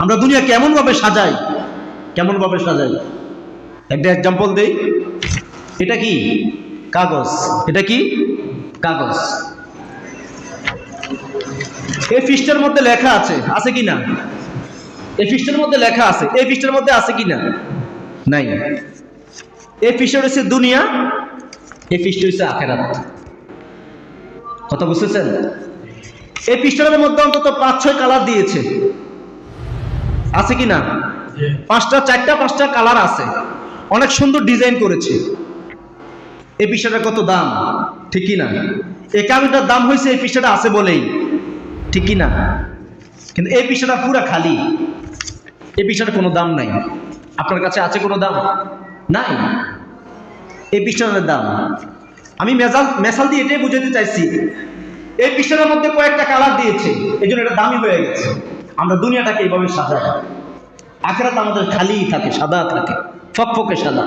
আমরা দুনিয়া কেমন ভাবে সাজাই, কেমন ভাবে সাজাই। একটা এক্সাম্পল দেই, এটা কি কাগজ, এটা কি কাগজ। এই পৃষ্ঠার মধ্যে লেখা আছে, আছে কি না? এই পৃষ্ঠার মধ্যে লেখা আছে, এই পৃষ্ঠার মধ্যে আছে কি না? নাই। এই পৃষ্ঠা হচ্ছে দুনিয়া, এই পৃষ্ঠা হচ্ছে আখিরাত। কথা বুঝতেছেন? এই পৃষ্ঠার মধ্যে অন্তত 5-6 কালার দিয়েছে, আছে কি না? 4-5টা কালার আছে, অনেক সুন্দর ডিজাইন করেছে। এই পৃষ্ঠাটা কত দাম, ঠিক কি না? এই কাগজটার দাম হয়েছে এই পৃষ্ঠাটা আছে বলেই, ঠিক কি না? কিন্তু এই পৃষ্ঠাটা পুরা খালি, এই পৃষ্ঠাটা কোনো দাম নাই। আপনার কাছে আছে কোনো দাম? নাই। এই পৃষ্ঠাটার দাম আমি মেসাল দিয়ে এটাই বুঝাতে চাইছি। এই পৃষ্ঠাটার মধ্যে কয়েকটা কালার দিয়েছে, এই জন্য এটা দামি হয়ে গেছে। আমরা দুনিয়াটাকে এইভাবে সাজাই, আখিরাত আমাদের খালি থাকে, সাদা থাকে, ফকফকে সাদা।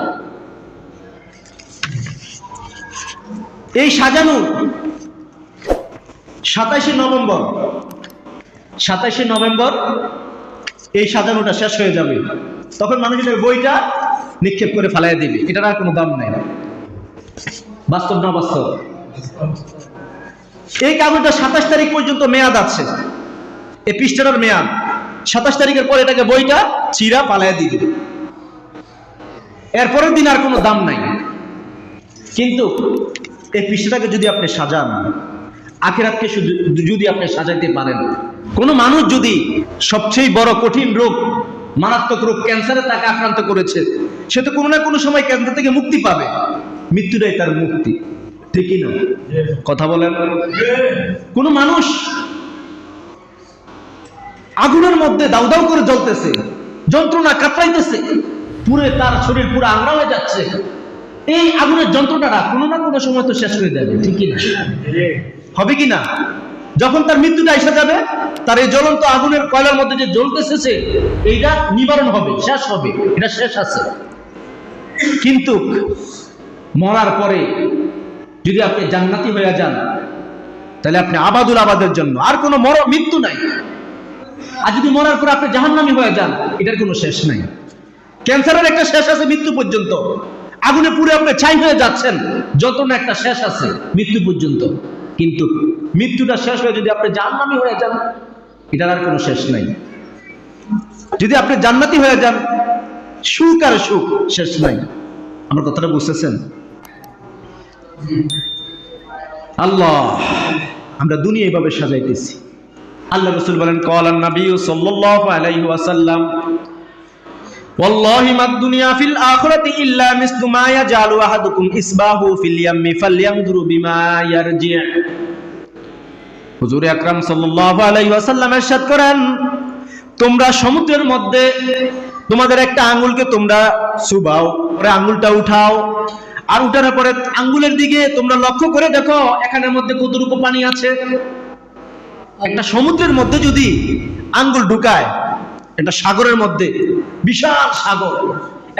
এই সাজানো 27শে নভেম্বর এই সাজানোটা শেষ হয়ে যাবে। তখন মানুষের বইটা নিক্ষেপ করে ফেলাই দিবে, এটার আর কোনো দাম নাই। বাস্তব না বাস্তব? এই কাগজটা 27 তারিখ পর্যন্ত মেয়াদ আছে, এই পৃষ্ঠাটার মেয়াদ 27 তারিখের পরে এটাকে বইটা চিরা পালাই দিবে, এরপরের দিন আর কোনো দাম নাই। কিন্তু এই পৃষ্ঠাটাকে যদি আপনি সাজান, আখিরাতকে যদি আপনি সাজাইতে পারেন, কোন মানুষ যদি সবচেয়ে বড় কঠিন রোগ, মারাত্মক রোগ ক্যান্সারে তাকে আক্রান্ত করেছে, সে তো কোনো না কোনো সময় ক্যান্সার থেকে মুক্তি পাবে, মৃত্যুটাই তার মুক্তি, ঠিকই না? কথা বলেন। কোন মানুষ আগুনের মধ্যে দাউ দাউ করে জ্বলতেছে, যন্ত্রণা কাতরাইতেছে, পুরো তার শরীর পুরো আংড়া হয়ে যাচ্ছে, এই আগুনের যন্ত্রণাটা কোনো না কোনো সময় তো শেষ হয়ে যাবে, ঠিক না? হবে কি না? যখন তার মৃত্যুটা এসে যাবে, তার এই জ্বলন্ত আগুনের কয়লার মধ্যে যে জ্বলতেছে এইটা নিবারণ হবে, শেষ হবে, এটা শেষ আছে। কিন্তু মরার পরে যদি আপনি জান্নাতি হয়ে যান, তাহলে আপনি আবাদুল আবাদের জন্য, আর কোনো মৃত্যু নাই। আর যদি মরার পর আপনি জাহান্নামী হয়ে যান, এটার কোনো শেষ নাই। ক্যান্সারের একটা শেষ আছে মৃত্যু পর্যন্ত, আগুনে পুড়ে আপনি ছাই হয়ে যাচ্ছেন, যন্ত্রণা একটা শেষ আছে মৃত্যু পর্যন্ত। কিন্তু মৃত্যুটা শেষ হয়ে যদি আপনি জাহান্নামী হয়ে যান, এটার আর কোনো শেষ নাই। যদি আপনি জান্নাতি হয়ে যান, সুখ আর সুখ, শেষ নাই। আমার কথাটা বুঝতেছেন? আল্লাহ, আমরা দুনিয়া এইভাবে সাজাইতেছি। আল্লাহ রাসূল বলেন, ক্বালান নবী সাল্লাল্লাহু আলাইহি ওয়াসাল্লাম, ওয়াল্লাহি মাদ দুনিয়া ফিল আখিরাতি ইল্লা মিসলু মা ইয়াজালু আহাদুকুম ইসবাহু ফিল ইয়াম্মি ফালইয়ানজুরু বিমা ইয়ারজি। হুজুর আকরাম সাল্লাল্লাহু আলাইহি ওয়াসাল্লাম ইরশাদ করেন, তোমরা সমুদ্রের মধ্যে তোমাদের একটা আঙ্গুলকে তোমরা চুবাও, পরে আঙ্গুলটা উঠাও, আর উঠানোর পরে আঙ্গুলের দিকে তোমরা লক্ষ্য করে দেখো এখানের মধ্যে কতটুকু পানি আছে। একটা সমুদ্রের মধ্যে যদি আঙ্গুল ঢুকায়, একটা সাগরের মধ্যে, বিশাল সাগর,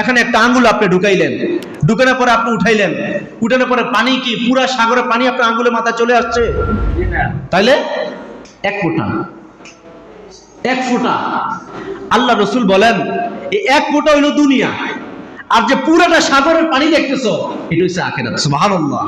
এখানে একটা আঙ্গুল আপনি ঢুকাইলেন, ঢুকানোর পরে আপনি উঠাইলেন, উঠানোর পরে পানি কি পুরা সাগরের পানি আপনার আঙ্গুলের মাথায় চলে আসছে? তাইলে এক ফোঁটা। আল্লাহ রাসূল বলেন, এই এক ফোঁটা হইল দুনিয়া, আর যে পুরাটা সাগরের পানি দেখতেছো, এটা হচ্ছে আখিরাত। সুবহানাল্লাহ।